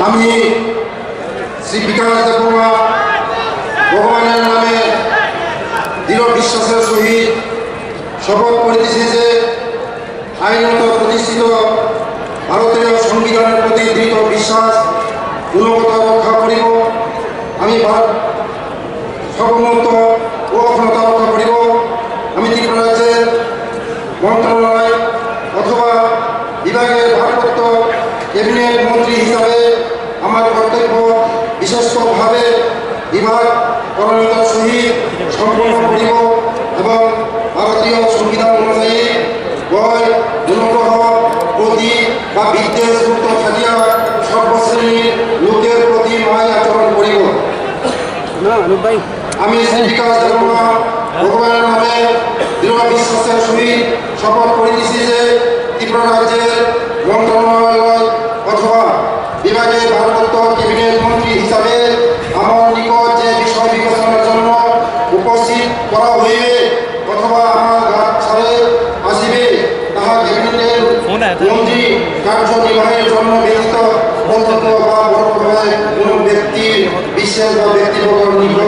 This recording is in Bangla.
আমি শ্রী বিকাশ দেববর্মা ভগবানের নামে দৃঢ় বিশ্বাসের সহিত শপথ করিতেছি যে আইনত প্রতিষ্ঠিত ভারতীয় সংবিধানের প্রতি দৃঢ় বিশ্বাস গুণগত রক্ষা করিব। আমি সার্বভৌমত্ব ও অখণ্ডতা রক্ষা করিব। আমি ত্রিপুরা রাজ্যের মন্ত্রণালয় অথবা বিভাগের ভারপ্রাপ্ত ক্যাবিনেট মন্ত্রী হিসাবে আমার কর্তব্য বিশেষভাবে বিভাগ করণীয়তার সহিত সম্পন্ন করিব এবং ভারতীয় সংবিধান অনুযায়ী ভয়, দুর্গ্রহ, প্রতি বা বিদ্বেষ মুক্ত থাকিয়া সর্বশ্রেণীর লোকের প্রতি মায় আচরণ করিব। আমি শ্রী বিকাশ দেববর্মা ভগবানের নামে দৃঢ় বিশ্বাসের সহিত শপথ করিতেছি যে ত্রিপুরা রাজ্যের মন্ত্রণালয় অথবা বিভাগের ভারপ্রাপ্ত ক্যাবিনেট মন্ত্রী হিসাবে আমার নিকট যে বিষয় বিবেচনার জন্য উপস্থিত করা হইবে অথবা আমার ছাড়ে আসিবে তাহা ক্যাবিনেটের মন্ত্রী কার্যনির্বাহের জন্য ব্যতীত অন্তত বা বড়ভাবে কোনো ব্যক্তির বিশেষ বা ব্যক্তিগত নিকট